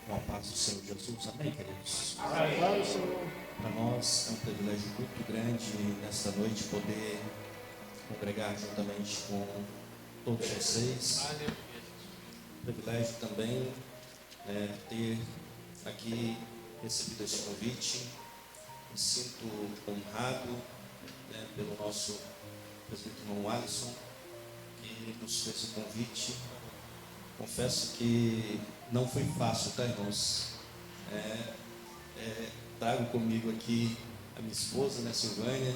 Com a paz do Senhor Jesus, amém, queridos? Amém, Senhor. Para nós é um privilégio muito grande nesta noite poder congregar juntamente com todos vocês. Privilégio também ter aqui recebido esse convite. Me sinto honrado pelo nosso presbítero irmão Alisson, que nos fez o convite. Confesso que não foi fácil, tá, irmãos? Trago comigo aqui a minha esposa, né, Silvânia,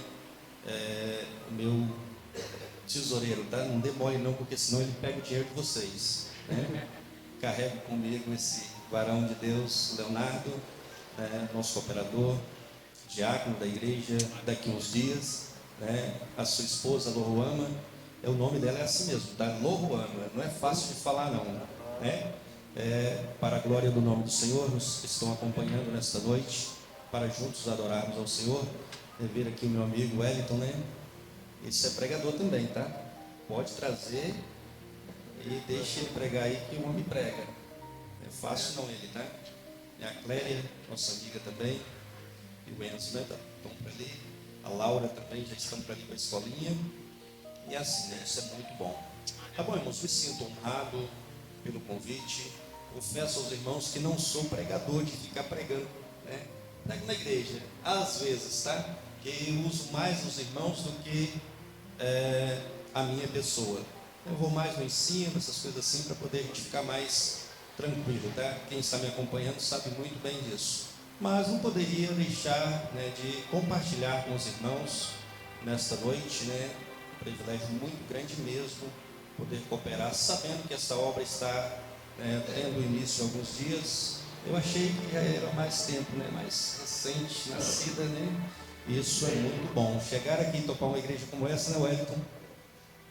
o meu tesoureiro, tá? Não demore não, porque senão ele pega o dinheiro de vocês, né? Carrego comigo esse varão de Deus, Leonardo, nosso cooperador, diácono da igreja, daqui uns dias, né? A sua esposa, Loruama, o nome dela é assim mesmo, tá? Loruama, não é fácil de falar não, né? Para a glória do nome do Senhor, nos estão acompanhando nesta noite, para juntos adorarmos ao Senhor. Ver aqui o meu amigo Wellington, né? Esse é pregador também, tá? Pode trazer e deixe ele pregar aí, que o homem prega. Não é fácil não ele, tá? E a Cléria, nossa amiga também, e o Enzo, né? Estão por ali. A Laura também, já estão por ali com a escolinha. E assim, né? Isso é muito bom. Tá bom, irmãos, me sinto honrado pelo convite. Confesso aos irmãos que não sou pregador de ficar pregando, né? Na igreja, às vezes, tá? Que eu uso mais os irmãos do que a minha pessoa. Eu vou mais no ensino, essas coisas assim, para poder a gente ficar mais tranquilo, tá? Quem está me acompanhando sabe muito bem disso. Mas não poderia deixar, né, de compartilhar com os irmãos nesta noite, né? Um privilégio muito grande mesmo poder cooperar, sabendo que essa obra está tendo início há alguns dias. Eu achei que já era mais tempo, né? Mais recente, nascida, né? Isso é muito bom. Chegar aqui e tocar uma igreja como essa, né, Wellington?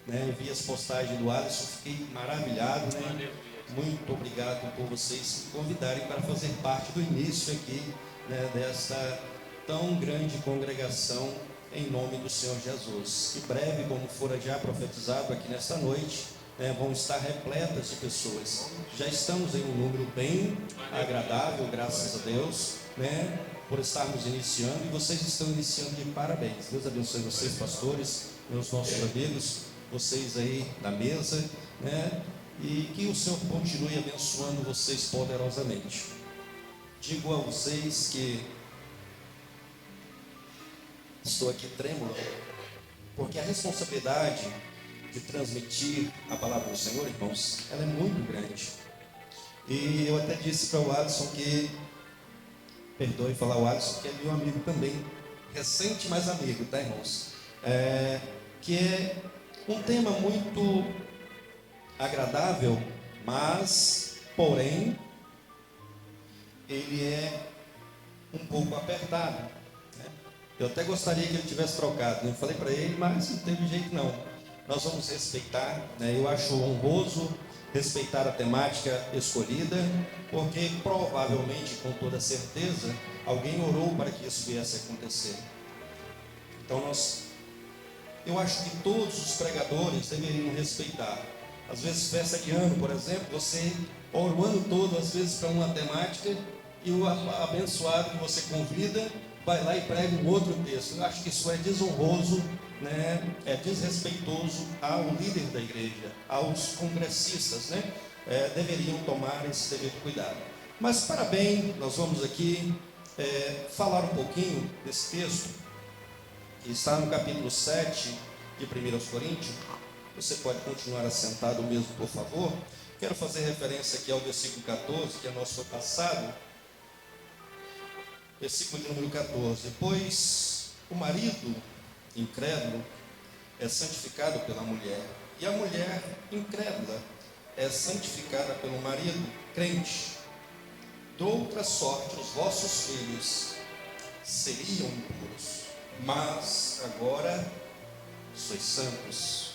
Eu vi as postagens do Alisson, fiquei maravilhado, né? Muito obrigado por vocês me convidarem para fazer parte do início aqui, né, desta tão grande congregação em nome do Senhor Jesus. Que breve, como fora já profetizado aqui nesta noite, vão estar repletas de pessoas. Já estamos em um número bem agradável, graças a Deus, né, por estarmos iniciando, e vocês estão iniciando de parabéns. Deus abençoe vocês, pastores, meus nossos amigos, vocês aí na mesa, né, e que o Senhor continue abençoando vocês poderosamente. Digo a vocês que estou aqui trêmulo, porque a responsabilidade de transmitir a palavra do Senhor, irmãos, ela é muito grande. E eu até disse para o Alisson que, perdoe falar o Alisson, que é meu amigo também, recente, mas amigo, tá, irmãos? Que é um tema muito agradável, mas, porém, ele é um pouco apertado, né? Eu até gostaria que ele tivesse trocado, né? Eu falei para ele, mas não teve jeito não. Nós vamos respeitar, né? Eu acho honroso respeitar a temática escolhida, porque provavelmente, com toda certeza, alguém orou para que isso viesse a acontecer. Então eu acho que todos os pregadores deveriam respeitar. Às vezes, festa de ano, por exemplo, você ora o ano todo, às vezes, para uma temática, e o abençoado que você convida vai lá e prega um outro texto. Eu acho que isso é desonroso, né? É desrespeitoso ao líder da igreja, aos congressistas, né? Deveriam tomar esse devido cuidado. Mas, para bem, nós vamos aqui falar um pouquinho desse texto, que está no capítulo 7 de 1 Coríntios. Você pode continuar assentado mesmo, por favor. Quero fazer referência aqui ao versículo 14, que é nosso passado. Versículo de número 14. Pois o marido incrédulo é santificado pela mulher, e a mulher incrédula é santificada pelo marido crente. De outra sorte, os vossos filhos seriam impuros, mas agora sois santos.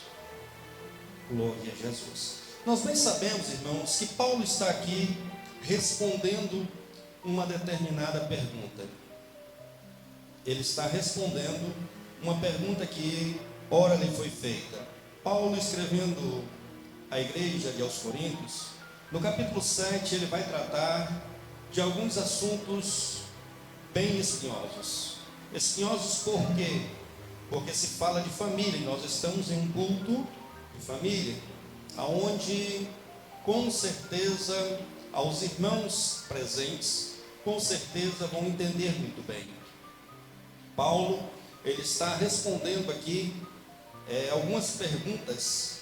Glória a Jesus. Nós bem sabemos, irmãos, que Paulo está aqui respondendo uma determinada pergunta. Ele está respondendo uma pergunta que ora lhe foi feita. Paulo, escrevendo à igreja de aos Coríntios, no capítulo 7, ele vai tratar de alguns assuntos bem espinhosos. Espinhosos por quê? Porque se fala de família, e nós estamos em um culto de família, aonde com certeza aos irmãos presentes, com certeza vão entender muito bem. Paulo, ele está respondendo aqui algumas perguntas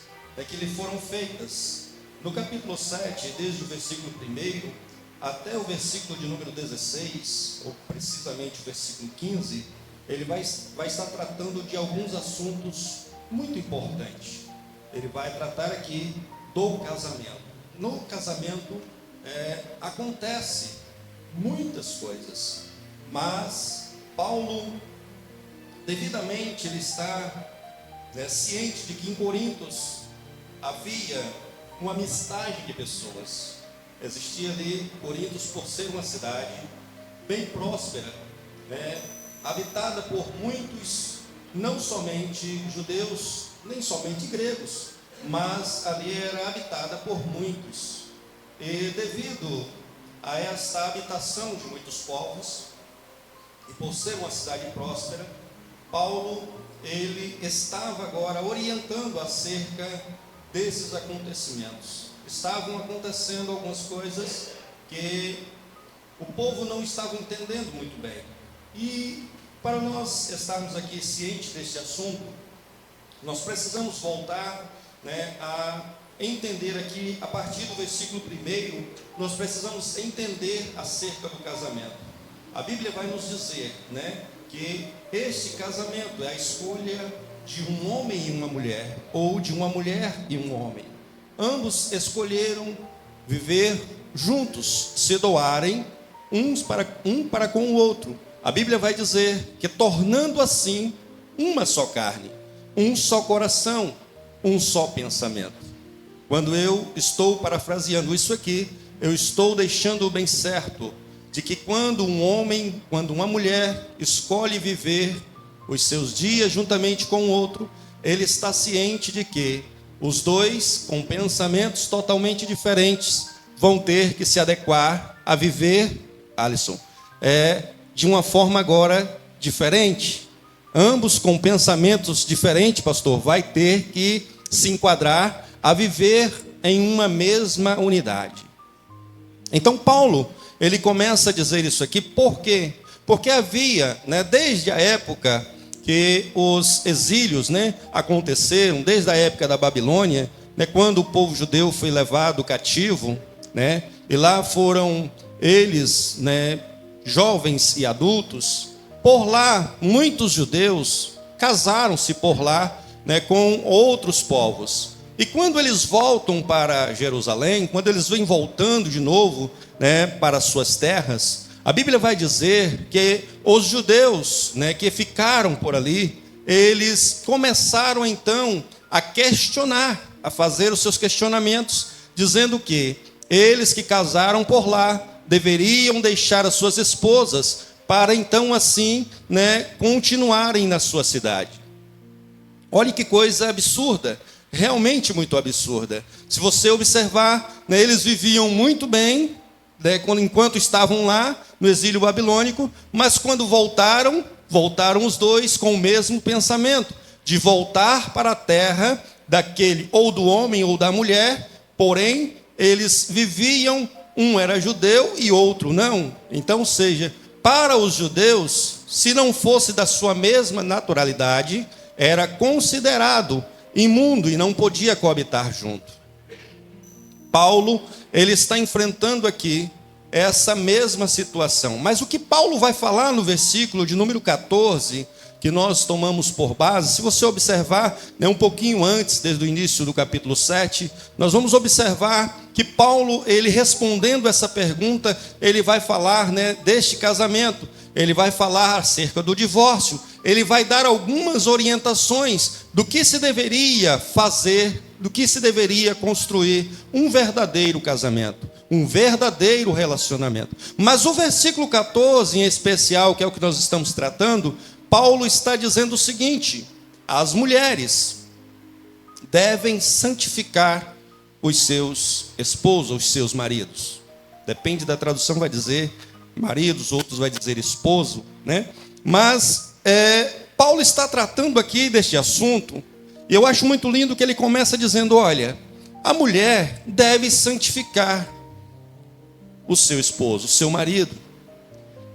que lhe foram feitas. No capítulo 7, desde o versículo 1 até o versículo de número 16, ou precisamente o versículo 15, ele vai estar tratando de alguns assuntos muito importantes. Ele vai tratar aqui do casamento. No casamento acontece muitas coisas, mas Paulo, devidamente, ele está ciente de que em Corintos havia uma amistade de pessoas. Existia ali Corintos, por ser uma cidade bem próspera, habitada por muitos, não somente judeus, nem somente gregos, mas ali era habitada por muitos. E devido a essa habitação de muitos povos, e por ser uma cidade próspera, Paulo, ele estava agora orientando acerca desses acontecimentos. Estavam acontecendo algumas coisas que o povo não estava entendendo muito bem. E para nós estarmos aqui cientes desse assunto, nós precisamos voltar a entender aqui, a partir do versículo 1, nós precisamos entender acerca do casamento. A Bíblia vai nos dizer que este casamento é a escolha de um homem e uma mulher, ou de uma mulher e um homem. Ambos escolheram viver juntos, se doarem um para com o outro. A Bíblia vai dizer que tornando assim uma só carne, um só coração, um só pensamento. Quando eu estou parafraseando isso aqui, eu estou deixando bem certo de que quando um homem, quando uma mulher escolhe viver os seus dias juntamente com o outro, ele está ciente de que os dois, com pensamentos totalmente diferentes, vão ter que se adequar a viver, Alisson, de uma forma agora diferente. Ambos com pensamentos diferentes, pastor, vai ter que se enquadrar a viver em uma mesma unidade. Então Paulo, ele começa a dizer isso aqui, por quê? Porque havia, desde a época que os exílios aconteceram, desde a época da Babilônia, quando o povo judeu foi levado cativo, e lá foram eles, jovens e adultos. Por lá, muitos judeus casaram-se por lá, com outros povos. E quando eles voltam para Jerusalém, quando eles vêm voltando de novo, para suas terras, a Bíblia vai dizer que os judeus, que ficaram por ali, eles começaram então a questionar, a fazer os seus questionamentos, dizendo que eles que casaram por lá deveriam deixar as suas esposas para então assim, continuarem na sua cidade. Olha que coisa absurda, realmente muito absurda. Se você observar, eles viviam muito bem, enquanto estavam lá no exílio babilônico, mas quando voltaram os dois com o mesmo pensamento, de voltar para a terra daquele, ou do homem ou da mulher, porém, eles viviam, um era judeu e outro não. Então, ou seja, para os judeus, se não fosse da sua mesma naturalidade, era considerado imundo e não podia coabitar junto. Paulo, ele está enfrentando aqui essa mesma situação. Mas o que Paulo vai falar no versículo de número 14, que nós tomamos por base, se você observar um pouquinho antes, desde o início do capítulo 7, nós vamos observar que Paulo, ele respondendo essa pergunta, ele vai falar deste casamento, ele vai falar acerca do divórcio, ele vai dar algumas orientações do que se deveria fazer, do que se deveria construir um verdadeiro casamento, um verdadeiro relacionamento. Mas o versículo 14 em especial, que é o que nós estamos tratando, Paulo está dizendo o seguinte: as mulheres devem santificar os seus esposos, os seus maridos. Depende da tradução, vai dizer maridos, outros vai dizer esposo, né? Mas Paulo está tratando aqui deste assunto, e eu acho muito lindo que ele começa dizendo: olha, a mulher deve santificar o seu esposo, o seu marido.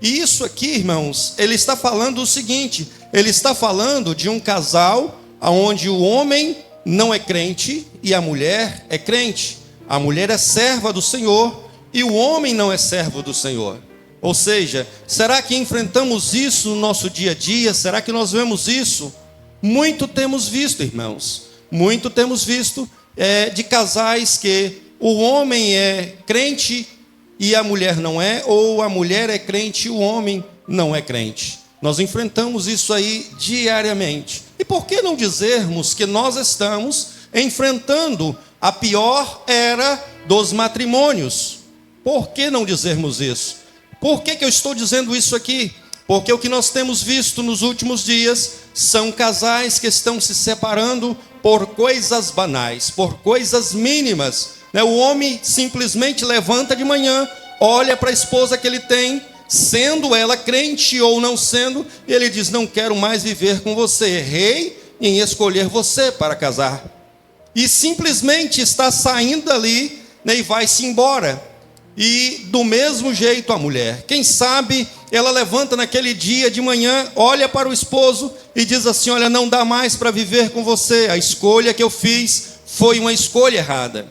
E isso aqui, irmãos, ele está falando o seguinte: ele está falando de um casal onde o homem não é crente e a mulher é crente. A mulher é serva do Senhor e o homem não é servo do Senhor. Ou seja, será que enfrentamos isso no nosso dia a dia? Será que nós vemos isso? Muito temos visto, irmãos. Muito temos visto de casais que o homem é crente e a mulher não é, ou a mulher é crente e o homem não é crente. Nós enfrentamos isso aí diariamente. E por que não dizermos que nós estamos enfrentando a pior era dos matrimônios? Por que não dizermos isso? Por que eu estou dizendo isso aqui? Porque o que nós temos visto nos últimos dias são casais que estão se separando por coisas banais, por coisas mínimas. O homem simplesmente levanta de manhã, olha para a esposa que ele tem, sendo ela crente ou não sendo, e ele diz: não quero mais viver com você, errei em escolher você para casar. E simplesmente está saindo dali, e vai-se embora. E do mesmo jeito a mulher, quem sabe ela levanta naquele dia de manhã, olha para o esposo e diz assim: olha, não dá mais para viver com você, a escolha que eu fiz foi uma escolha errada.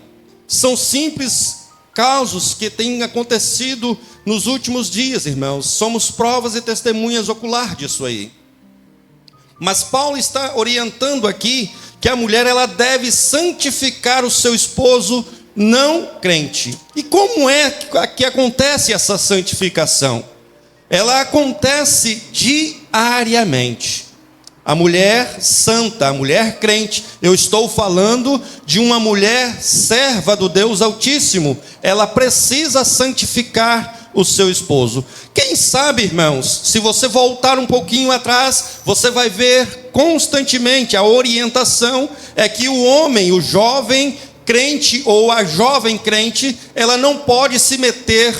São simples casos que têm acontecido nos últimos dias, irmãos. Somos provas e testemunhas ocular disso aí. Mas Paulo está orientando aqui que a mulher ela deve santificar o seu esposo não crente. E como é que acontece essa santificação? Ela acontece diariamente. A mulher santa, a mulher crente, eu estou falando de uma mulher serva do Deus Altíssimo, ela precisa santificar o seu esposo. Quem sabe, irmãos, se você voltar um pouquinho atrás, você vai ver constantemente a orientação é que o homem, o jovem crente ou a jovem crente, ela não pode se meter,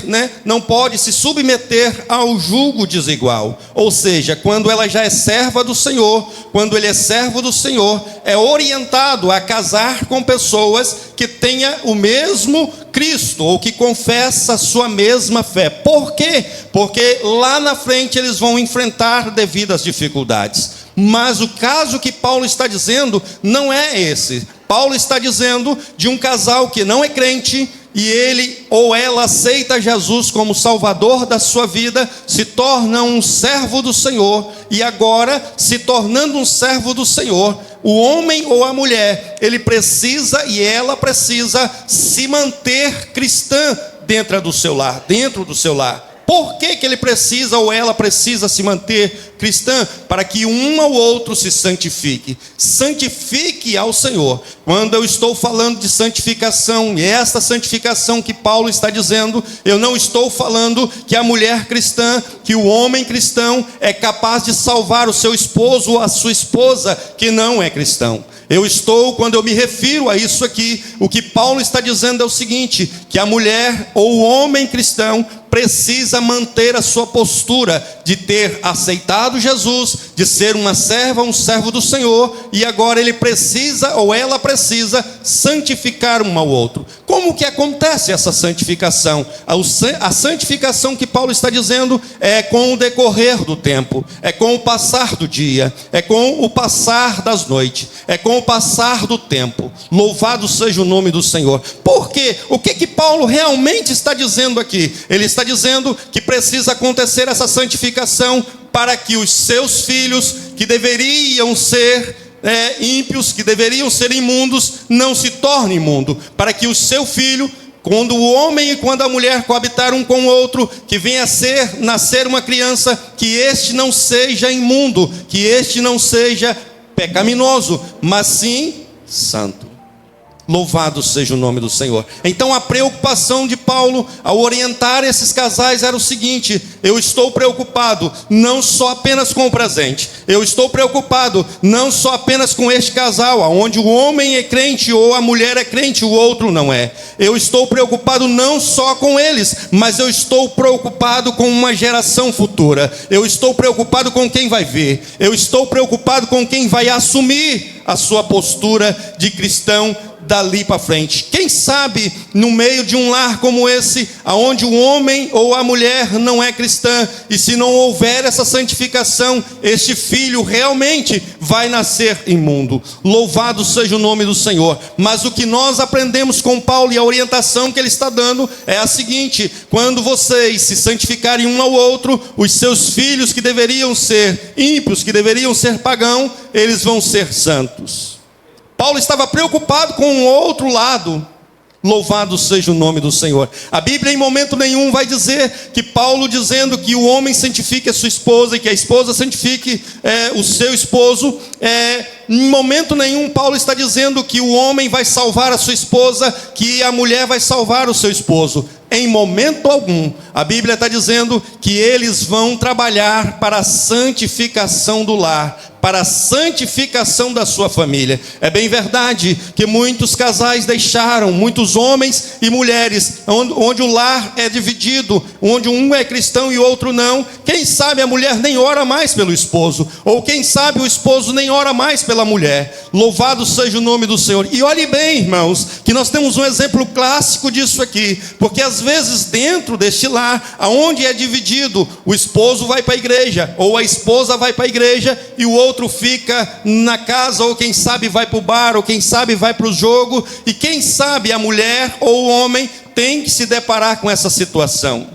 não pode se submeter ao jugo desigual. Ou seja, quando ela já é serva do Senhor, quando ele é servo do Senhor, é orientado a casar com pessoas que tenham o mesmo Cristo, ou que confessa a sua mesma fé. Por quê? Porque lá na frente eles vão enfrentar devidas dificuldades. Mas o caso que Paulo está dizendo não é esse. Paulo está dizendo de um casal que não é crente e ele ou ela aceita Jesus como Salvador da sua vida, se torna um servo do Senhor, e agora, se tornando um servo do Senhor, o homem ou a mulher, ele precisa e ela precisa se manter cristã dentro do seu lar, Por que ele precisa ou ela precisa se manter cristã? Para que um ao outro se santifique. Santifique ao Senhor. Quando eu estou falando de santificação, e esta santificação que Paulo está dizendo, eu não estou falando que a mulher cristã, que o homem cristão é capaz de salvar o seu esposo ou a sua esposa que não é cristão. Quando eu me refiro a isso aqui, o que Paulo está dizendo é o seguinte: que a mulher ou o homem cristão precisa manter a sua postura de ter aceitado Jesus, de ser uma serva, um servo do Senhor, e agora ele precisa ou ela precisa santificar um ao outro. Como que acontece essa santificação? A santificação que Paulo está dizendo é com o decorrer do tempo, é com o passar do dia, é com o passar das noites, é com o passar do tempo. Louvado seja o nome do Senhor. Por quê? O que Paulo realmente está dizendo aqui? Ele está dizendo que precisa acontecer essa santificação para que os seus filhos, que deveriam ser ímpios, que deveriam ser imundos, não se tornem imundos, para que o seu filho, quando o homem e quando a mulher coabitar um com o outro, que venha a nascer uma criança, que este não seja imundo, que este não seja pecaminoso, mas sim santo. Louvado seja o nome do Senhor. Então a preocupação de Paulo ao orientar esses casais era o seguinte: eu estou preocupado não só apenas com o presente, eu estou preocupado não só apenas com este casal, onde o homem é crente ou a mulher é crente, o outro não é. Eu estou preocupado não só com eles, mas eu estou preocupado com uma geração futura. Eu estou preocupado com quem vai ver. Eu estou preocupado com quem vai assumir a sua postura de cristão dali para frente. Quem sabe no meio de um lar como esse, aonde o homem ou a mulher não é cristã, e se não houver essa santificação, este filho realmente vai nascer imundo. Louvado seja o nome do Senhor. Mas o que nós aprendemos com Paulo e a orientação que ele está dando é a seguinte: quando vocês se santificarem um ao outro, os seus filhos que deveriam ser ímpios, que deveriam ser pagãos, eles vão ser santos. Paulo estava preocupado com o outro lado. Louvado seja o nome do Senhor. A Bíblia em momento nenhum vai dizer que Paulo dizendo que o homem santifique a sua esposa e que a esposa santifique o seu esposo. Em momento nenhum Paulo está dizendo que o homem vai salvar a sua esposa, que a mulher vai salvar o seu esposo. Em momento algum, a Bíblia está dizendo que eles vão trabalhar para a santificação do lar, para a santificação da sua família. É bem verdade que muitos casais deixaram, muitos homens e mulheres, onde o lar é dividido, onde um é cristão e o outro não. Quem sabe a mulher nem ora mais pelo esposo, ou quem sabe o esposo nem ora mais pela mulher. Louvado seja o nome do Senhor. E olhe bem, irmãos, que nós temos um exemplo clássico disso aqui, porque às vezes dentro deste lar, aonde é dividido, o esposo vai para a igreja, ou a esposa vai para a igreja, e o outro fica na casa, ou quem sabe vai para o bar, ou quem sabe vai para o jogo, e quem sabe a mulher ou o homem tem que se deparar com essa situação.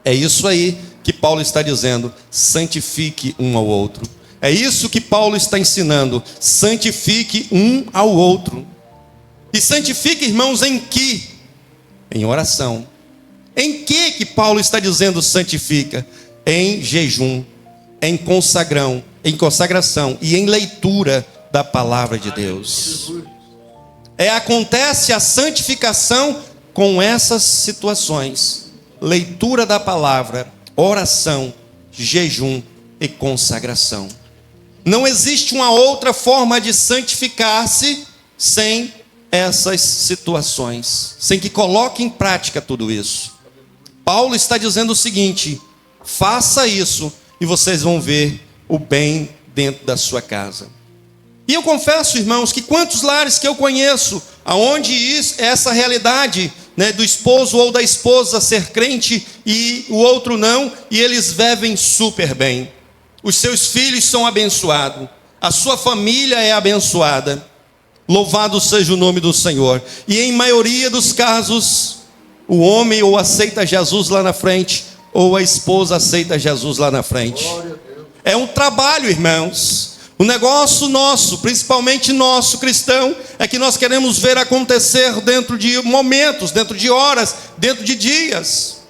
É isso aí que Paulo está dizendo: santifique um ao outro. É isso que Paulo está ensinando: santifique um ao outro. E santifique, irmãos, em que? Em oração. Em que Paulo está dizendo santifica? Em jejum, em consagração e em leitura da palavra de Deus. Acontece a santificação com essas situações: leitura da palavra, oração, jejum e consagração. Não existe uma outra forma de santificar-se sem essas situações, sem que coloque em prática tudo isso. Paulo está dizendo o seguinte: faça isso e vocês vão ver o bem dentro da sua casa. E eu confesso, irmãos, que quantos lares que eu conheço, aonde essa realidade, do esposo ou da esposa ser crente e o outro não, e eles vivem super bem. Os seus filhos são abençoados, a sua família é abençoada. Louvado seja o nome do Senhor. E em maioria dos casos, o homem ou aceita Jesus lá na frente, ou a esposa aceita Jesus lá na frente. É um trabalho, irmãos. O negócio nosso, principalmente nosso cristão, é que nós queremos ver acontecer dentro de momentos, dentro de horas, dentro de dias.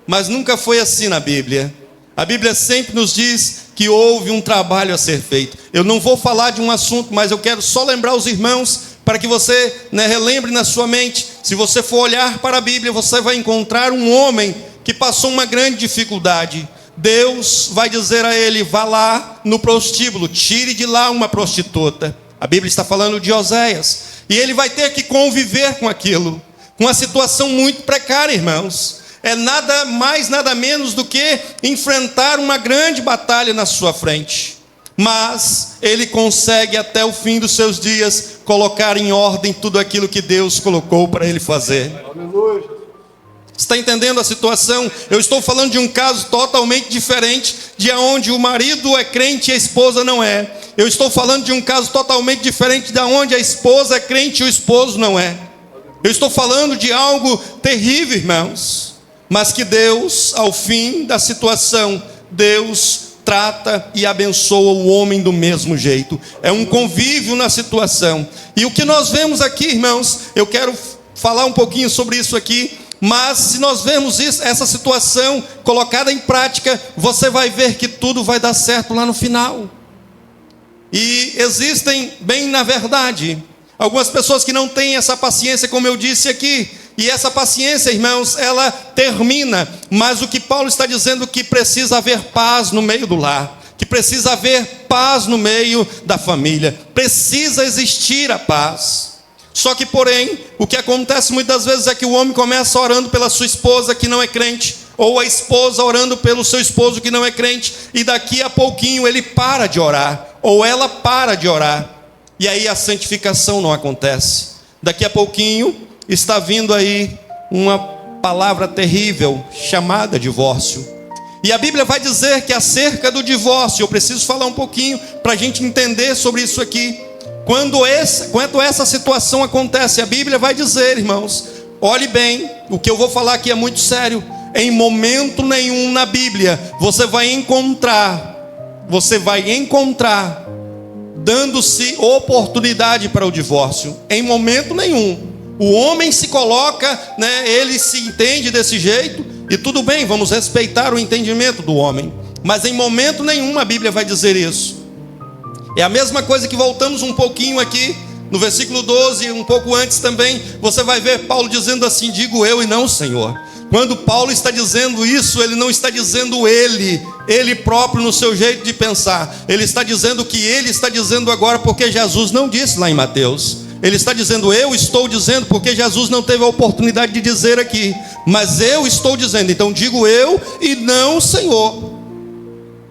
Mas nunca foi assim na Bíblia. A Bíblia sempre nos diz que houve um trabalho a ser feito. Eu não vou falar de um assunto, mas eu quero só lembrar os irmãos, para que você relembre na sua mente. Se você for olhar para a Bíblia, você vai encontrar um homem que passou uma grande dificuldade. Deus vai dizer a ele: vá lá no prostíbulo, tire de lá uma prostituta. A Bíblia está falando de Oséias. E ele vai ter que conviver com aquilo, com uma situação muito precária, irmãos. É nada mais, nada menos do que enfrentar uma grande batalha na sua frente. Mas ele consegue até o fim dos seus dias colocar em ordem tudo aquilo que Deus colocou para ele fazer. Aleluia. Está entendendo a situação? Eu estou falando de um caso totalmente diferente de onde o marido é crente e a esposa não é. Eu estou falando de um caso totalmente diferente de onde a esposa é crente e o esposo não é. Eu estou falando de algo terrível, irmãos. Mas que Deus, ao fim da situação, Deus trata e abençoa o homem do mesmo jeito. É um convívio na situação. E o que nós vemos aqui, irmãos, eu quero falar um pouquinho sobre isso aqui. Mas se nós vemos essa situação colocada em prática, você vai ver que tudo vai dar certo lá no final. E existem, bem na verdade, Algumas pessoas que não têm essa paciência, como eu disse aqui. E essa paciência, irmãos, ela termina. Mas o que Paulo está dizendo é que precisa haver paz no meio do lar. Que precisa haver paz no meio da família. Precisa existir a paz. Só que, porém, o que acontece muitas vezes é que o homem começa orando pela sua esposa que não é crente. Ou a esposa orando pelo seu esposo que não é crente. E daqui a pouquinho ele para de orar. Ou ela para de orar. E aí a santificação não acontece. Daqui a pouquinho está vindo aí uma palavra terrível chamada divórcio. E a Bíblia vai dizer que acerca do divórcio, eu preciso falar um pouquinho para a gente entender sobre isso aqui. Quando essa situação acontece, a Bíblia vai dizer, irmãos, olhe bem, o que eu vou falar aqui é muito sério. Em momento nenhum na Bíblia você vai encontrar dando-se oportunidade para o divórcio. Em momento nenhum. O homem se coloca, ele se entende desse jeito, e tudo bem, vamos respeitar o entendimento do homem. Mas em momento nenhum a Bíblia vai dizer isso. É a mesma coisa que voltamos um pouquinho aqui, no versículo 12, um pouco antes também, você vai ver Paulo dizendo assim, digo eu e não o Senhor. Quando Paulo está dizendo isso, ele não está dizendo ele próprio no seu jeito de pensar. Ele está dizendo o que ele está dizendo agora, porque Jesus não disse lá em Mateus. Ele está dizendo, eu estou dizendo, porque Jesus não teve a oportunidade de dizer aqui. Mas eu estou dizendo, então digo eu e não o Senhor.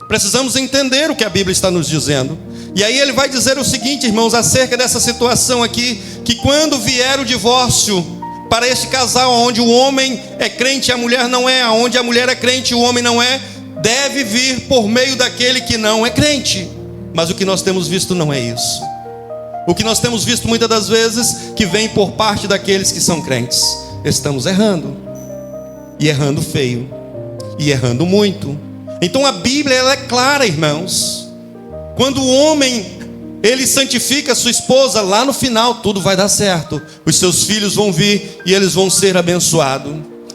Precisamos entender o que a Bíblia está nos dizendo. E aí ele vai dizer o seguinte, irmãos, acerca dessa situação aqui, que quando vier o divórcio para este casal, onde o homem é crente e a mulher não é, onde a mulher é crente e o homem não é, deve vir por meio daquele que não é crente. Mas o que nós temos visto não é isso. O que nós temos visto muitas das vezes, que vem por parte daqueles que são crentes. Estamos errando, e errando feio, e errando muito. Então a Bíblia, ela é clara, irmãos. Quando o homem ele santifica a sua esposa, lá no final tudo vai dar certo. Os seus filhos vão vir e eles vão ser abençoados.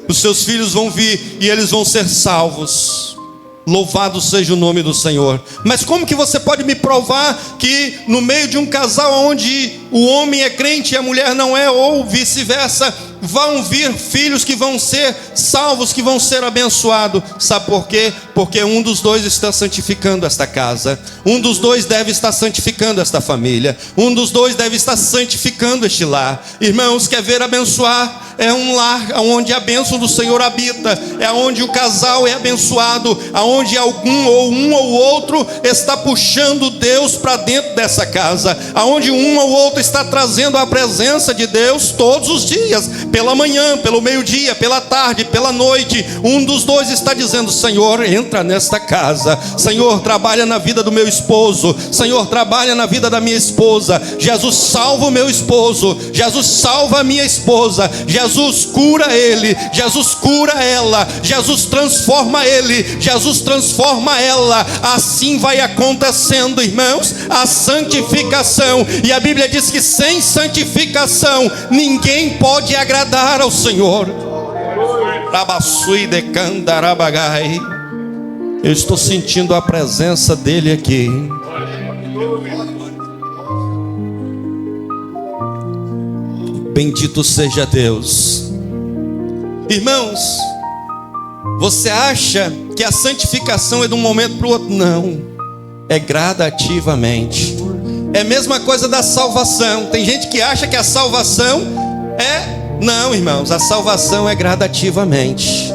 Os seus filhos vão vir e eles vão ser salvos. Louvado seja o nome do Senhor. Mas como que você pode me provar que no meio de um casal onde o homem é crente e a mulher não é, ou vice-versa, vão vir filhos que vão ser salvos, que vão ser abençoados? Sabe por quê? Porque um dos dois está santificando esta casa. Um dos dois deve estar santificando esta família. Um dos dois deve estar santificando este lar. Irmãos, quer ver abençoar? É um lar onde a bênção do Senhor habita. É onde o casal é abençoado. Aonde algum ou um ou outro está puxando Deus para dentro dessa casa. Aonde um ou outro está trazendo a presença de Deus todos os dias. Pela manhã, pelo meio-dia, pela tarde, pela noite. Um dos dois está dizendo, Senhor, entra nesta casa. Senhor, trabalha na vida do meu esposo. Senhor, trabalha na vida da minha esposa. Jesus, salva o meu esposo. Jesus, salva a minha esposa. Jesus, cura ele. Jesus, cura ela. Jesus, transforma ele. Jesus, transforma ela. Assim vai acontecendo, irmãos, a santificação. E a Bíblia diz que sem santificação ninguém pode agradar ao Senhor. Eu estou sentindo a presença dele aqui. Bendito seja Deus. Irmãos, você acha que a santificação é de um momento para o outro? Não, é gradativamente. É a mesma coisa da salvação. Tem gente que acha que a salvação não, irmãos, a salvação é gradativamente.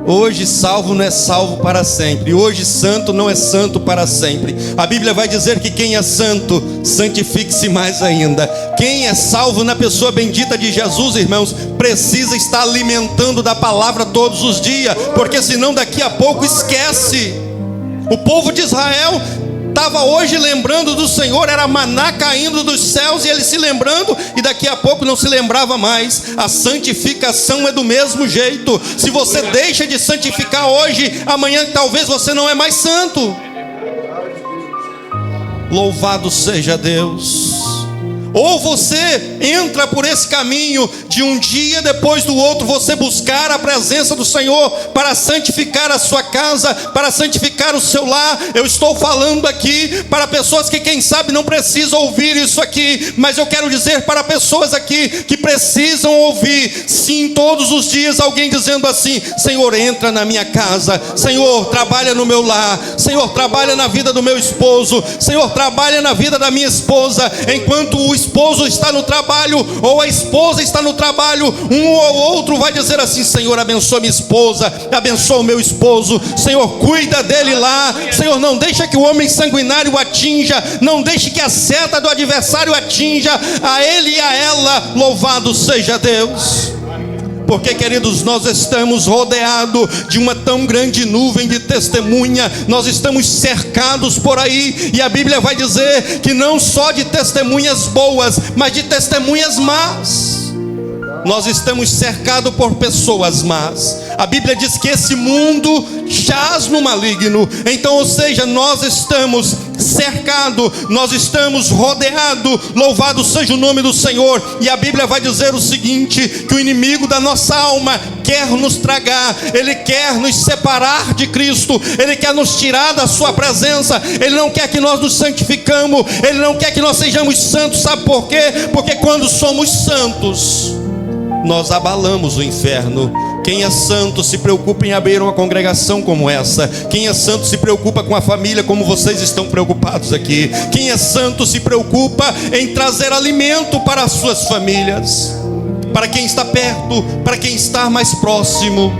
Hoje salvo não é salvo para sempre. Hoje santo não é santo para sempre. A Bíblia vai dizer que quem é santo, santifique-se mais ainda. Quem é salvo na pessoa bendita de Jesus, irmãos, precisa estar alimentando da palavra todos os dias, porque senão daqui a pouco esquece. O povo de Israel estava hoje lembrando do Senhor, era maná caindo dos céus e ele se lembrando, e daqui a pouco não se lembrava mais. A santificação é do mesmo jeito. Se você deixa de santificar hoje, amanhã talvez você não é mais santo. Louvado seja Deus. Ou você entra por esse caminho de um dia depois do outro você buscar a presença do Senhor para santificar a sua casa, para santificar o seu lar. Eu estou falando aqui para pessoas que quem sabe não precisam ouvir isso aqui, mas eu quero dizer para pessoas aqui que precisam ouvir, sim, todos os dias alguém dizendo assim: Senhor, entra na minha casa, Senhor, trabalha no meu lar, Senhor, trabalha na vida do meu esposo, Senhor, trabalha na vida da minha esposa. Enquanto o esposo está no trabalho, ou a esposa está no trabalho, um ou outro vai dizer assim: Senhor, abençoa minha esposa, abençoa o meu esposo, Senhor, cuida dele lá, Senhor, não deixa que o homem sanguinário atinja, não deixe que a seta do adversário atinja a ele e a ela. Louvado seja Deus. Porque, queridos, nós estamos rodeados de uma tão grande nuvem de testemunha, nós estamos cercados por aí, e a Bíblia vai dizer que não só de testemunhas boas, mas de testemunhas más. Nós estamos cercados por pessoas más. A Bíblia diz que esse mundo jaz no maligno. Então, ou seja, nós estamos cercados, nós estamos rodeados. Louvado seja o nome do Senhor. E a Bíblia vai dizer o seguinte: que o inimigo da nossa alma quer nos tragar, ele quer nos separar de Cristo, ele quer nos tirar da sua presença, ele não quer que nós nos santificamos, ele não quer que nós sejamos santos. Sabe por quê? Porque quando somos santos, nós abalamos o inferno. Quem é santo se preocupa em abrir uma congregação como essa. Quem é santo se preocupa com a família como vocês estão preocupados aqui. Quem é santo se preocupa em trazer alimento para as suas famílias, para quem está perto, para quem está mais próximo.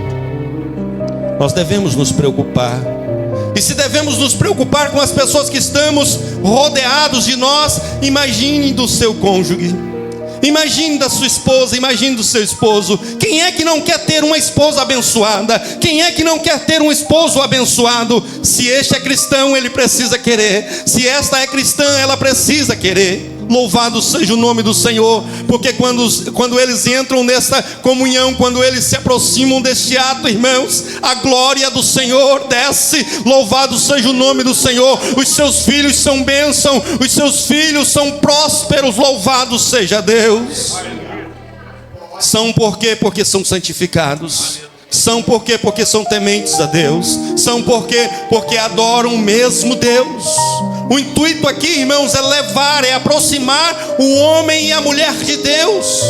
Nós devemos nos preocupar. E se devemos nos preocupar com as pessoas que estamos rodeados de nós, imagine do seu cônjuge, imagine da sua esposa, imagine do seu esposo. Quem é que não quer ter uma esposa abençoada? Quem é que não quer ter um esposo abençoado? Se este é cristão, ele precisa querer. Se esta é cristã, ela precisa querer. Louvado seja o nome do Senhor. Porque quando eles entram nessa comunhão, quando eles se aproximam deste ato, irmãos, a glória do Senhor desce. Louvado seja o nome do Senhor. Os seus filhos são bênção, os seus filhos são prósperos. Louvado seja Deus. São por quê? Porque são santificados. São por quê? Porque são tementes a Deus. São por quê? Porque adoram o mesmo Deus. O intuito aqui, irmãos, é levar, é aproximar o homem e a mulher de Deus.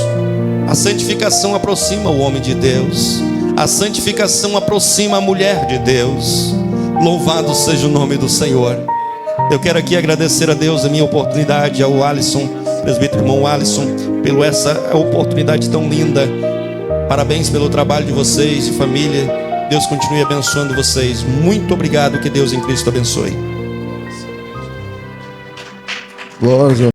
A santificação aproxima o homem de Deus. A santificação aproxima a mulher de Deus. Louvado seja o nome do Senhor. Eu quero aqui agradecer a Deus a minha oportunidade, ao Alisson, presbítero irmão Alisson, pela essa oportunidade tão linda. Parabéns pelo trabalho de vocês, de família. Deus continue abençoando vocês. Muito obrigado, que Deus em Cristo abençoe. Glória.